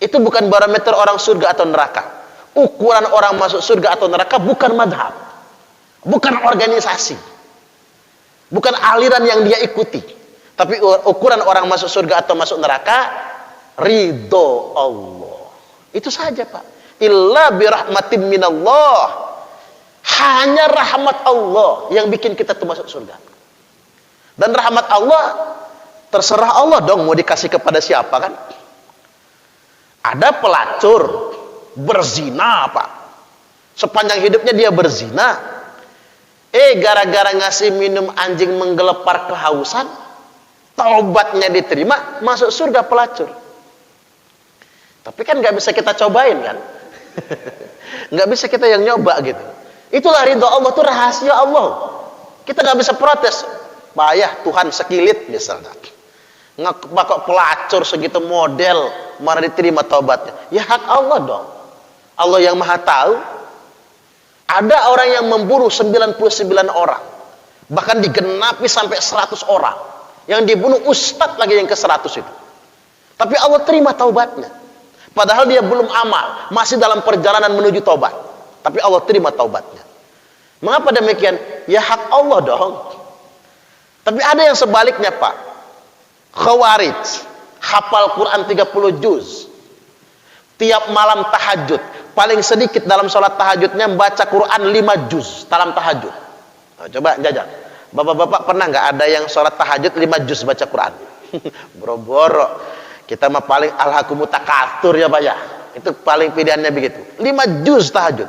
Itu bukan barometer orang surga atau neraka. Ukuran orang masuk surga atau neraka bukan madhab, bukan organisasi, bukan aliran yang dia ikuti. Tapi ukuran orang masuk surga atau masuk neraka, ridho Allah. Itu saja, Pak. Illa birahmatin minallah. Hanya rahmat Allah yang bikin kita tuh masuk surga. Dan rahmat Allah, terserah Allah dong mau dikasih kepada siapa kan. Ada pelacur berzina, Pak. Sepanjang hidupnya dia berzina. Gara-gara ngasih minum anjing menggelepar kehausan, taubatnya diterima, masuk surga pelacur. Tapi kan nggak bisa kita cobain kan. Nggak bisa kita yang nyoba gitu. Itulah ridho Allah, itu rahasia Allah. Kita nggak bisa protes. Payah Tuhan sekilit misalnya. Kok pelacur segitu model mana diterima taubatnya? Ya hak Allah dong. Allah yang maha tahu. Ada orang yang membunuh 99 orang, bahkan digenapi sampai 100 orang. Yang dibunuh ustadz lagi yang ke-100 itu. Tapi Allah terima taubatnya. Padahal dia belum amal, masih dalam perjalanan menuju taubat. Tapi Allah terima taubatnya. Mengapa demikian? Ya hak Allah dong. Tapi ada yang sebaliknya, Pak. Khawarij, hafal Quran 30 juz. Tiap malam tahajud, paling sedikit dalam sholat tahajudnya membaca Quran 5 juz dalam tahajud. Nah, coba jajal. Bapak-bapak pernah nggak ada yang sholat tahajud 5 juz baca Quran? Boro-boro. Kita mah paling alhaqumut takatsur ya, Pak ya. Itu paling pilihannya begitu. 5 juz tahajud.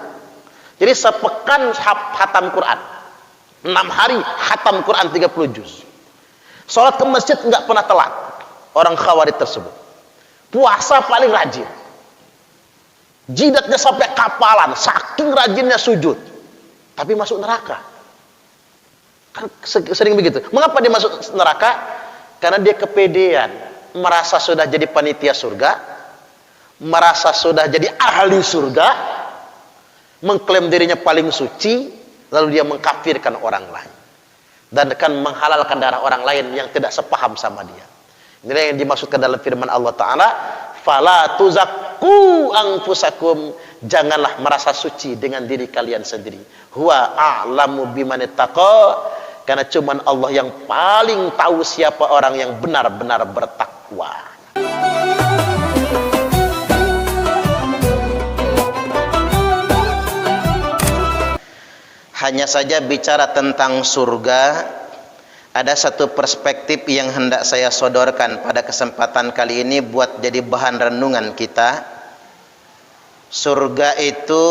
Jadi sepekan khatam Quran. 6 hari khatam Quran 30 juz. Sholat ke masjid nggak pernah telat. Orang Khawarij tersebut. Puasa paling rajin. Jidatnya sampai kapalan, saking rajinnya sujud. Tapi masuk neraka. Kan sering begitu. Mengapa dia masuk neraka? Karena dia kepedean, merasa sudah jadi panitia surga, merasa sudah jadi ahli surga, mengklaim dirinya paling suci, lalu dia mengkafirkan orang lain dan akan menghalalkan darah orang lain yang tidak sepaham sama dia. Inilah yang dimaksudkan dalam firman Allah Ta'ala, fala tuzakku anfusakum, janganlah merasa suci dengan diri kalian sendiri, huwa a'lamu bimanittaqa, karena cuman Allah yang paling tahu siapa orang yang benar-benar bertakwa. Hanya saja bicara tentang surga, ada satu perspektif yang hendak saya sodorkan pada kesempatan kali ini buat jadi bahan renungan kita. Surga itu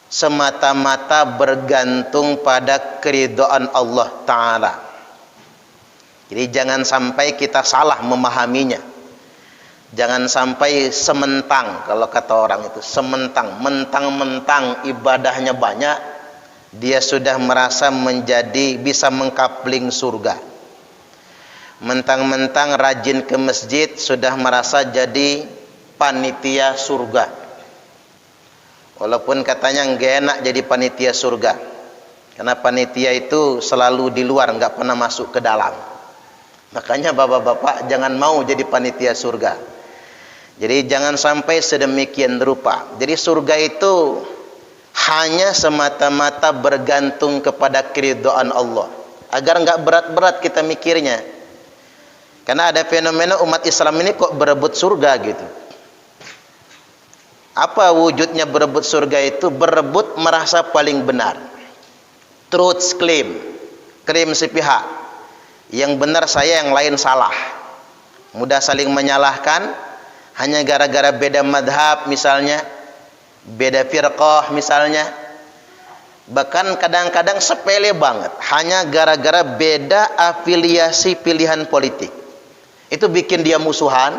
semata-mata bergantung pada keridhaan Allah Ta'ala. Jadi jangan sampai kita salah memahaminya. Jangan sampai sementang, kalau kata orang itu sementang, mentang-mentang ibadahnya banyak, dia sudah merasa menjadi bisa mengkapling surga. Mentang-mentang rajin ke masjid sudah merasa jadi panitia surga. Walaupun katanya nggak enak jadi panitia surga, karena panitia itu selalu di luar, nggak pernah masuk ke dalam. Makanya bapak-bapak jangan mau jadi panitia surga. Jadi jangan sampai sedemikian rupa. Jadi surga itu hanya semata-mata bergantung kepada keridhaan Allah, agar nggak berat-berat kita mikirnya. Karena ada fenomena umat Islam ini kok berebut surga gitu. Apa wujudnya berebut surga itu? Berebut merasa paling benar. Truth claim, klaim sepihak. Yang benar saya, yang lain salah. Mudah saling menyalahkan hanya gara-gara beda madhab misalnya, beda firqah misalnya. Bahkan kadang-kadang sepele banget, hanya gara-gara beda afiliasi pilihan politik. Itu bikin dia musuhan,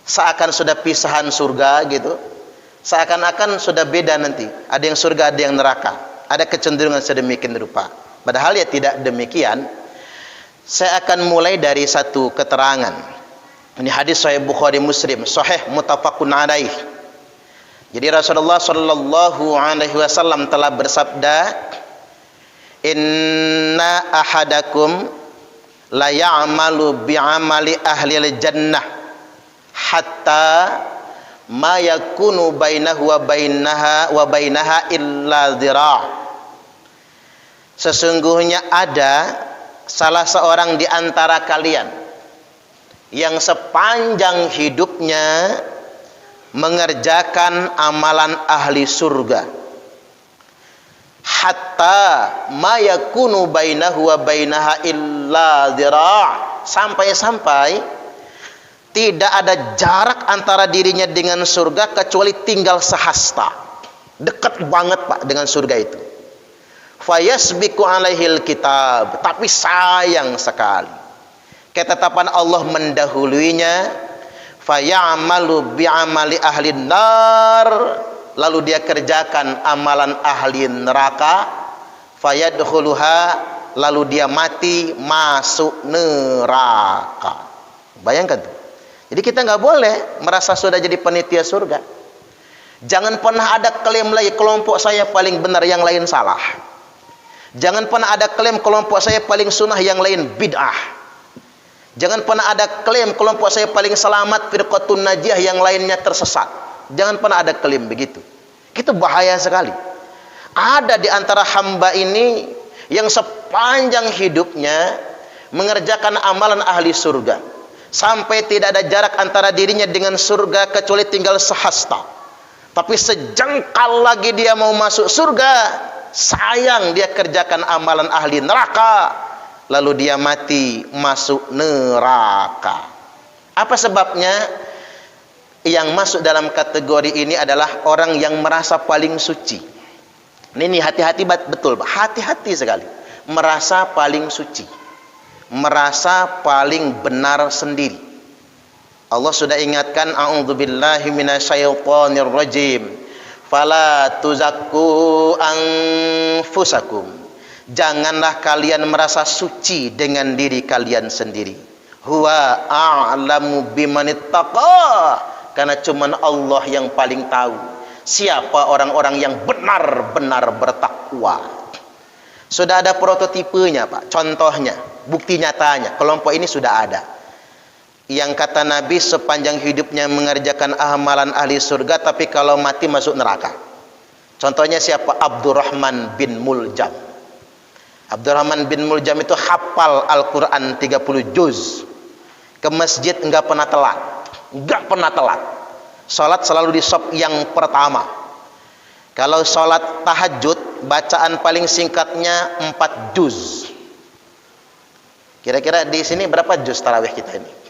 seakan sudah pisahan surga gitu. Seakan-akan sudah beda nanti, ada yang surga, ada yang neraka, ada kecenderungan sedemikian rupa. Padahal ya tidak demikian. Saya akan mulai dari satu keterangan. Ini hadis Sahih Bukhari Muslim, sahih muttafaqun alaih. Jadi Rasulullah sallallahu alaihi wasallam telah bersabda, "Inna ahadakum la ya'malu bi'amali ahli al-jannah hatta ma yakunu bainahu wa bainaha illa dhira'. Sesungguhnya ada salah seorang di antara kalian yang sepanjang hidupnya mengerjakan amalan ahli surga, hatta ma yakunu bainahu wa bainaha illa dhira', sampai-sampai tidak ada jarak antara dirinya dengan surga kecuali tinggal sehasta. Dekat banget Pak dengan surga itu. Fayasbiqu alaihil kitab, tapi sayang sekali ketetapan Allah mendahuluinya. Fayamalu bi'amali ahli nar, lalu dia kerjakan amalan ahli neraka. Fayadkhuluha, lalu dia mati masuk neraka. Bayangkan tuh. Jadi kita nggak boleh merasa sudah jadi panitia surga. Jangan pernah ada klaim lagi kelompok saya paling benar, yang lain salah. Jangan pernah ada klaim kelompok saya paling sunnah, yang lain bid'ah. Jangan pernah ada klaim kelompok saya paling selamat, firqatun najiyah, yang lainnya tersesat. Jangan pernah ada klaim begitu. Itu bahaya sekali. Ada di antara hamba ini yang sepanjang hidupnya mengerjakan amalan ahli surga, sampai tidak ada jarak antara dirinya dengan surga kecuali tinggal sehasta. Tapi sejengkal lagi dia mau masuk surga, sayang dia kerjakan amalan ahli neraka, lalu dia mati masuk neraka. Apa sebabnya? Yang masuk dalam kategori ini adalah orang yang merasa paling suci. Ini hati-hati betul, hati-hati sekali. Merasa paling suci, merasa paling benar sendiri. Allah sudah ingatkan, a'udzubillahi minasyaitonir rajim, fala tuzakku anfusakum, janganlah kalian merasa suci dengan diri kalian sendiri. Huwa a'lamu bimanittaqa, karena cuman Allah yang paling tahu siapa orang-orang yang benar-benar bertakwa. Sudah ada prototipenya Pak, contohnya, bukti nyatanya, kelompok ini sudah ada. Yang kata Nabi sepanjang hidupnya mengerjakan amalan ahli surga, tapi kalau mati masuk neraka. Contohnya siapa? Abdurrahman bin Muljam. Abdurrahman bin Muljam itu hafal Al-Quran 30 juz. Ke masjid enggak pernah telat. Enggak pernah telat. Salat selalu di shop yang pertama. Kalau salat tahajud, bacaan paling singkatnya 4 juz. Kira-kira di sini berapa juz tarawih kita ini?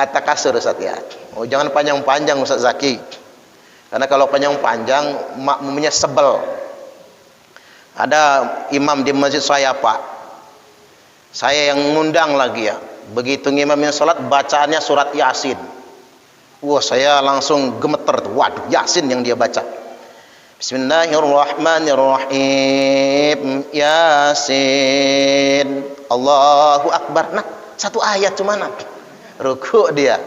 At-takasur Ustaz ya. Oh, jangan panjang-panjang Ustaz Zaki. Karena kalau panjang-panjang makmumnya sebel. Ada imam di masjid saya Pak, saya yang ngundang lagi ya. Begitu imamnya sholat, bacaannya surat Yasin. Wah, saya langsung gemeter tuh. Waduh, Yasin yang dia baca. Bismillahirrahmanirrahim. Yasin. Allahu Akbar. Nah, satu ayat cuma nak. Ruku dia.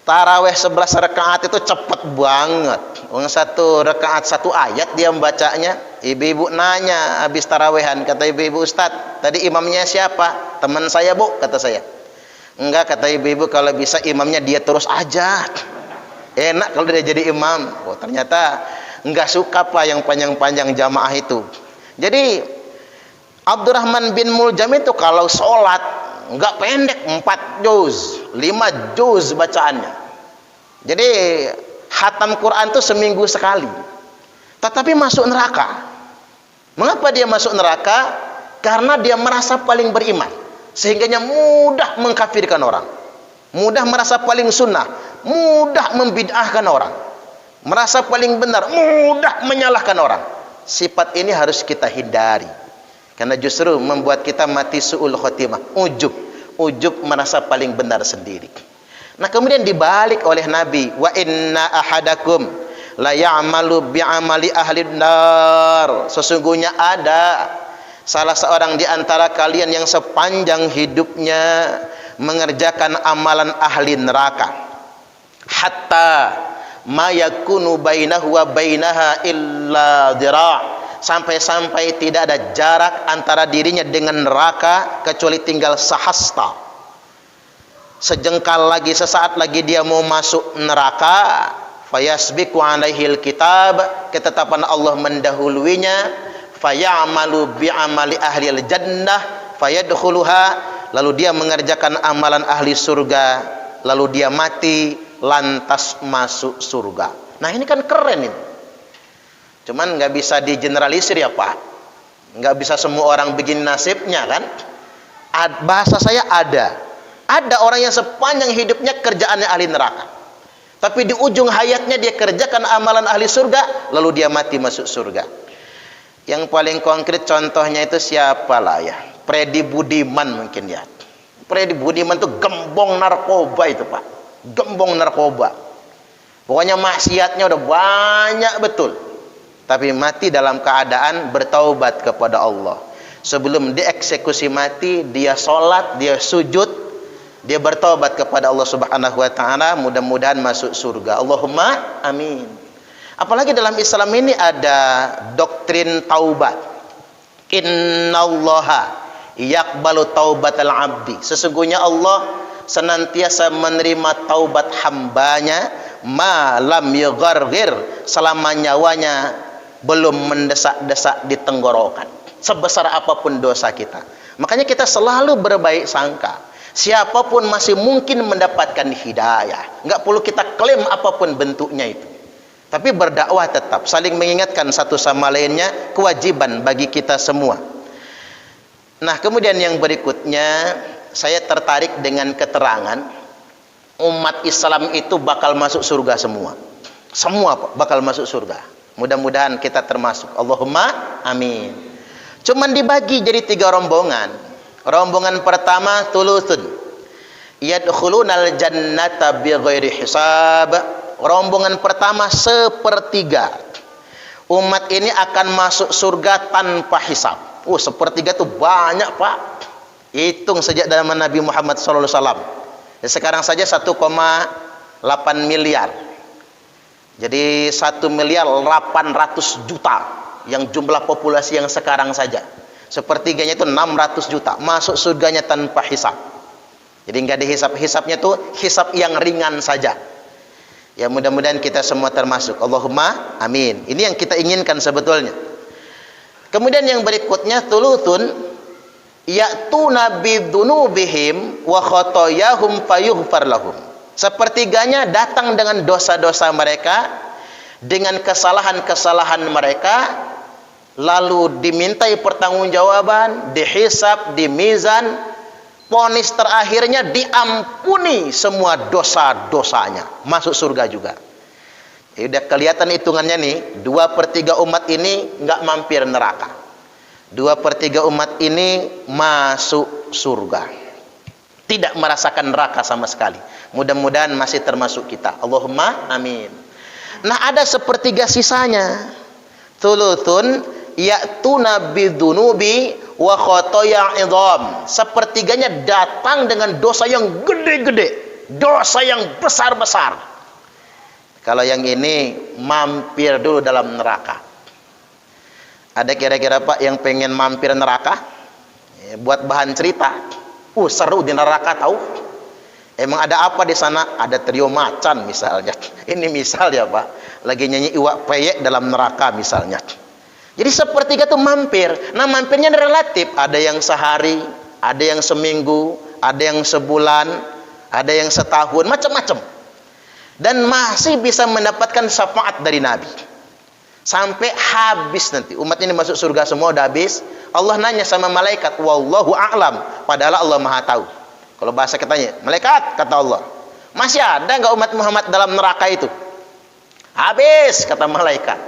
Taraweh 11 rakaat itu cepet banget. Satu rakaat 1 ayat dia membacanya. Ibu-ibu nanya habis tarawehan, kata ibu-ibu, Ustaz, tadi imamnya siapa? Teman saya Bu, kata saya. Enggak, kata ibu-ibu, kalau bisa imamnya dia terus aja. Enak kalau dia jadi imam. Oh, ternyata enggak suka Pak yang panjang-panjang jamaah itu. Jadi Abdurrahman bin Muljam itu kalau sholat enggak pendek, 4 juz, 5 juz bacaannya. Jadi khatam Quran itu seminggu sekali. Tetapi masuk neraka. Mengapa dia masuk neraka? Karena dia merasa paling beriman, sehingganya mudah mengkafirkan orang, mudah merasa paling sunnah, mudah membid'ahkan orang, merasa paling benar, mudah menyalahkan orang. Sifat ini harus kita hindari, karena justru membuat kita mati su'ul khotimah, ujub merasa paling benar sendiri. Nah, kemudian dibalik oleh Nabi, wa inna ahadakum la ya'malu bi'amali ahli nar, sesungguhnya ada salah seorang di antara kalian yang sepanjang hidupnya mengerjakan amalan ahli neraka, hatta ma yakunu bainahu wa bainaha illa dhira', sampai-sampai tidak ada jarak antara dirinya dengan neraka kecuali tinggal sehasta. sejengkal lagi, sesaat lagi dia mau masuk neraka, fayasbiqu alaihil kitab, ketetapan Allah mendahuluinya, fayamalu bi'amali ahlil jannah fayadkhuluha, lalu dia mengerjakan amalan ahli surga, lalu dia mati lantas masuk surga. Nah ini kan keren ini. Cuman nggak bisa digeneralisir ya Pak, nggak bisa semua orang begini nasibnya kan. Bahasa saya ada orang yang sepanjang hidupnya kerjaannya ahli neraka, tapi di ujung hayatnya dia kerjakan amalan ahli surga, lalu dia mati masuk surga. Yang paling konkret contohnya itu siapa lah ya, Freddy Budiman mungkin ya. Freddy Budiman itu gembong narkoba itu Pak, gembong narkoba. Pokoknya maksiatnya udah banyak betul, tapi mati dalam keadaan bertaubat kepada Allah. Sebelum dieksekusi mati, dia sholat, dia sujud, dia bertaubat kepada Allah Subhanahu wa ta'ala, mudah-mudahan masuk surga. Allahumma amin. Apalagi dalam Islam ini ada doktrin taubat. Innallaha yaqbalu taubatal abdi. Sesungguhnya Allah senantiasa menerima taubat hambanya, malam yugharghir, selama nyawanya belum mendesak-desak di tenggorokan, sebesar apapun dosa kita. Makanya kita selalu berbaik sangka. Siapapun masih mungkin mendapatkan hidayah. Nggak perlu kita klaim apapun bentuknya itu. Tapi berdakwah tetap, saling mengingatkan satu sama lainnya, kewajiban bagi kita semua. Nah, kemudian yang berikutnya, saya tertarik dengan keterangan umat Islam itu bakal masuk surga semua. Semua bakal masuk surga. Mudah-mudahan kita termasuk. Allahumma amin. Cuman dibagi jadi 3 rombongan. Rombongan pertama tulusun, yadkhulunal jannata bighairi hisab. Rombongan pertama 1/3. Umat ini akan masuk surga tanpa hisab. 1/3 itu banyak Pak. Hitung sejak zaman Nabi Muhammad SAW. Sekarang saja 1,8 miliar. Jadi 1.800.000.000 yang jumlah populasi yang sekarang saja. 1/3-nya itu 600 juta masuk surganya tanpa hisab. Jadi nggak dihisap-hisapnya tuh hisap yang ringan saja. Ya mudah-mudahan kita semua termasuk. Allahumma amin. Ini yang kita inginkan sebetulnya. Kemudian yang berikutnya tulutun ya'tuna bidunubihim wa khotoyahum fayughfar lahum. 1/3-nya datang dengan dosa-dosa mereka, dengan kesalahan-kesalahan mereka, lalu dimintai pertanggungjawaban, dihisab, dimizan, vonis terakhirnya diampuni semua dosa-dosanya, masuk surga juga. Ya, udah kelihatan hitungannya nih, 2/3 umat ini nggak mampir neraka, 2/3 umat ini masuk surga, tidak merasakan neraka sama sekali. Mudah-mudahan masih termasuk kita. Allahumma amin. Nah, ada 1/3 sisanya, thuluthun ya'tuna bidunubi wa khotoya idham. 1/3-nya datang dengan dosa yang gede-gede, dosa yang besar-besar. Kalau yang ini mampir dulu dalam neraka. Ada kira-kira Pak yang pengen mampir neraka? Ya, buat bahan cerita. Seru di neraka tahu. Emang ada apa di sana? Ada trio macan misalnya. Ini misal ya Pak, lagi nyanyi iwak peyek dalam neraka misalnya. Jadi 1/3 itu mampir. Nah, mampirnya relatif. Ada yang sehari, ada yang seminggu, ada yang sebulan, ada yang setahun, macam-macam. Dan masih bisa mendapatkan syafaat dari Nabi. Sampai habis nanti. Umat ini masuk surga semua udah habis. Allah nanya sama malaikat, wallahu a'lam. Padahal Allah Maha tahu. Kalau bahasa katanya, malaikat, kata Allah, masih ada nggak umat Muhammad dalam neraka itu? Habis, kata malaikat.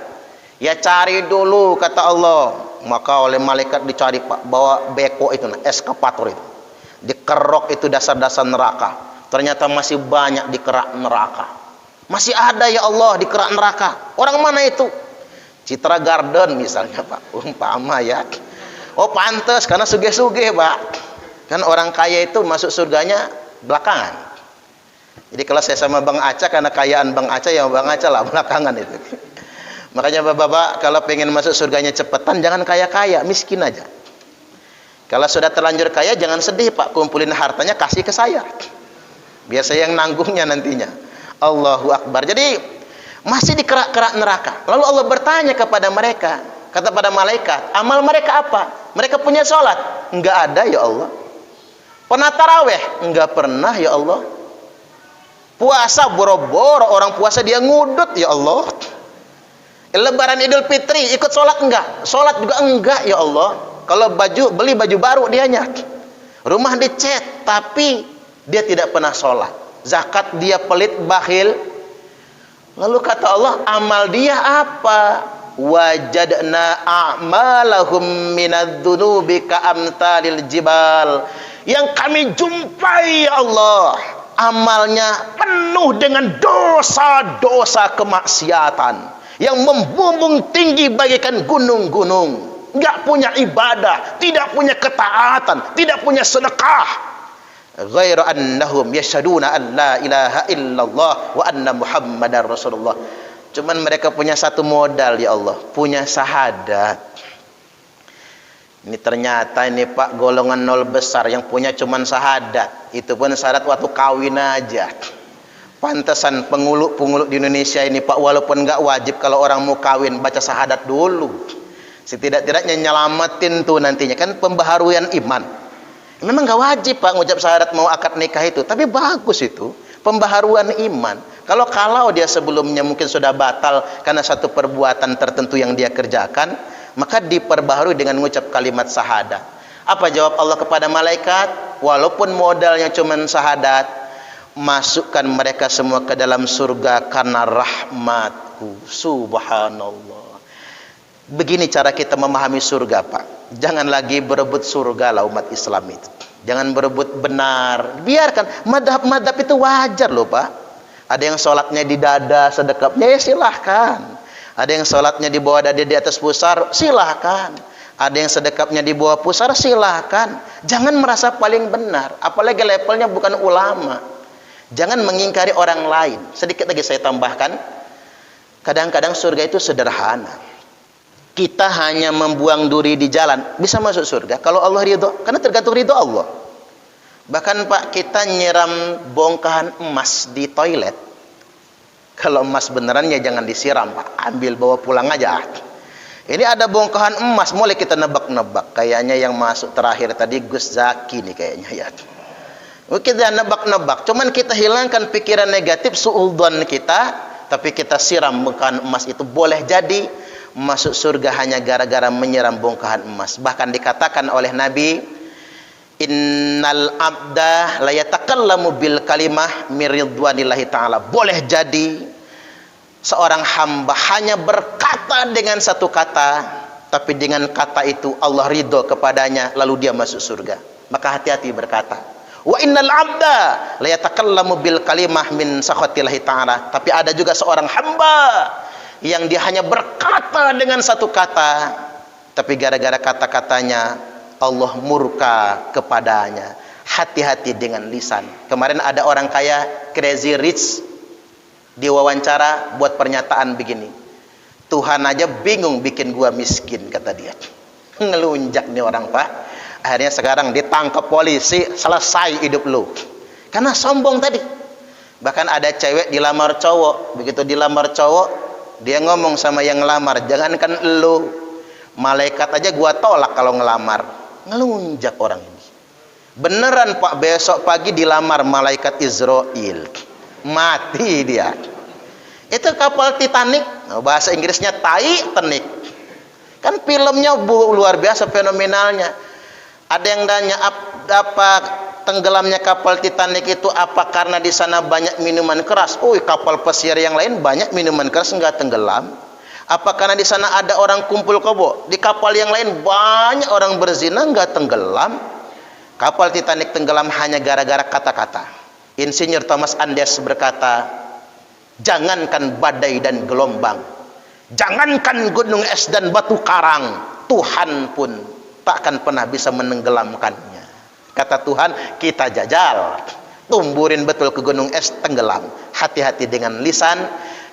Ya cari dulu, kata Allah. Maka oleh malaikat dicari Pak, bawa beko itu, eskavator itu, dikerok itu dasar-dasar neraka. Ternyata masih banyak di kerak neraka. Masih ada ya Allah di kerak neraka. Orang mana itu? Citra Garden misalnya Pak, umpama ya. Oh pantes karena sugih-sugih Pak. Kan orang kaya itu masuk surganya belakangan. Jadi kalau saya sama Bang Aca, karena kayaan Bang Aca ya Bang Aca lah belakangan itu. Makanya bapak-bapak kalau pengen masuk surganya cepetan, jangan kaya-kaya, miskin aja. Kalau sudah terlanjur kaya jangan sedih Pak, kumpulin hartanya kasih ke saya. Biasa yang nanggungnya nantinya. Allahu Akbar. Jadi masih di kerak-kerak neraka. Lalu Allah bertanya kepada mereka, kata pada malaikat, amal mereka apa? Mereka punya sholat? Enggak ada ya Allah. Pernah taraweh? Enggak pernah ya Allah. Puasa boro-boro, orang puasa dia ngudut ya Allah. Lebaran Idul Fitri ikut sholat enggak? Sholat juga enggak ya Allah. Kalau beli baju baru dianya. Rumah dicat tapi dia tidak pernah sholat. Zakat dia pelit, bakhil. Lalu kata Allah, amal dia apa? Wajadna a'malahum minadz-dzunubi ka'amtalil jibal. Yang kami jumpai ya Allah, amalnya penuh dengan dosa-dosa kemaksiatan yang membumbung tinggi bagaikan gunung-gunung. Enggak punya ibadah, tidak punya ketaatan, tidak punya sedekah. Ghairu annahum yashhaduna an la ilaha illallah wa anna muhammadar rasulullah. Cuman mereka punya satu modal ya Allah, punya syahadat. Ini ternyata ini Pak golongan nol besar yang punya cuman syahadat. Itu pun syahadat waktu kawin aja. Pantesan penguluk-penguluk di Indonesia ini Pak, walaupun enggak wajib kalau orang mau kawin baca syahadat dulu. Setidak-tidaknya nyelamatin tuh nantinya, kan pembaharuan iman. Memang nggak wajib Pak ngucap syahadat mau akad nikah itu, tapi bagus itu pembaharuan iman. Kalau dia sebelumnya mungkin sudah batal karena satu perbuatan tertentu yang dia kerjakan, maka diperbaharui dengan mengucap kalimat syahadat. Apa jawab Allah kepada malaikat? Walaupun modalnya cuma syahadat, masukkan mereka semua ke dalam surga karena rahmatku. Subhanallah. Begini cara kita memahami surga Pak. Jangan lagi berebut surga lah umat Islam itu. Jangan berebut benar. Biarkan. Madhab itu wajar loh Pak. Ada yang sholatnya di dada sedekapnya, ya silahkan. Ada yang sholatnya di bawah dada di atas pusar, silahkan. Ada yang sedekapnya di bawah pusar, silahkan. Jangan merasa paling benar. Apalagi levelnya bukan ulama. Jangan mengingkari orang lain. Sedikit lagi saya tambahkan. Kadang-kadang surga itu sederhana. Kita hanya membuang duri di jalan, bisa masuk surga kalau Allah ridho, karena tergantung ridho Allah. Bahkan Pak, kita nyiram bongkahan emas di toilet, kalau emas beneran ya jangan disiram Pak, ambil bawa pulang aja. Ini ada bongkahan emas, mulai kita nebak-nebak. Kayaknya yang masuk terakhir tadi Gus Zaki nih kayaknya ya. Kita nebak-nebak, cuman kita hilangkan pikiran negatif suudzon kita, tapi kita siram bongkahan emas itu. Boleh jadi masuk surga hanya gara-gara menyiram bongkahan emas. Bahkan dikatakan oleh Nabi, innal abda la yatakallamu bil kalimah min ridwanillahi ta'ala. Boleh jadi seorang hamba hanya berkata dengan satu kata, tapi dengan kata itu Allah ridho kepadanya, lalu dia masuk surga. Maka hati-hati berkata. Wa innal abda la yatakallamu bil kalimah min sakhatillahi ta'ala. Tapi ada juga seorang hamba yang dia hanya berkata dengan satu kata, tapi gara-gara kata-katanya Allah murka kepadanya. Hati-hati dengan lisan. Kemarin ada orang kaya Crazy Rich diwawancara buat pernyataan begini, Tuhan aja bingung bikin gua miskin, kata dia. Ngelunjak nih orang Pak. Akhirnya sekarang ditangkap polisi, selesai hidup lu karena sombong tadi. Bahkan ada cewek dilamar cowok, begitu dilamar cowok dia ngomong sama yang ngelamar, jangankan elu, malaikat aja gua tolak kalau ngelamar. Ngelunjak orang ini. Beneran Pak, besok pagi dilamar malaikat Israel. Mati dia. Itu kapal Titanic, bahasa Inggrisnya Titanic. Kan filmnya luar biasa fenomenalnya. Ada yang nanya apa tenggelamnya kapal Titanic itu apa karena di sana banyak minuman keras? Kapal pesiar yang lain banyak minuman keras enggak tenggelam. Apa karena di sana ada orang kumpul kebo? Di kapal yang lain banyak orang berzina enggak tenggelam. Kapal Titanic tenggelam hanya gara-gara kata-kata. Insinyur Thomas Andes berkata, jangankan badai dan gelombang, jangankan gunung es dan batu karang, Tuhan pun takkan pernah bisa menenggelamkannya. Kata Tuhan, kita jajal, tumburin betul ke gunung es, tenggelam. Hati-hati dengan lisan.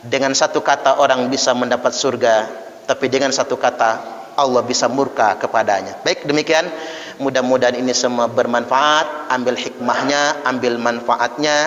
Dengan satu kata orang bisa mendapat surga, tapi dengan satu kata Allah bisa murka kepadanya. Baik, demikian. Mudah-mudahan ini semua bermanfaat. Ambil hikmahnya, ambil manfaatnya.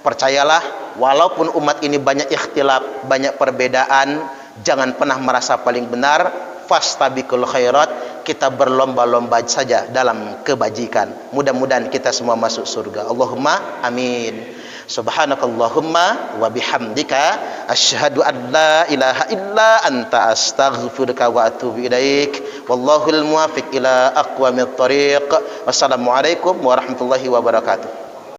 Percayalah, walaupun umat ini banyak ikhtilaf, banyak perbedaan, jangan pernah merasa paling benar. Fastabiqul khairat, kita berlomba-lomba saja dalam kebajikan. Mudah-mudahan kita semua masuk surga. Allahumma amin. Subhanakallahumma wa bihamdika asyhadu an la ilaha illa anta astaghfiruka wa atubu ilaik. Wallahul muwaffiq ila aqwamit thoriq. Wassalamualaikum warahmatullahi wabarakatuh.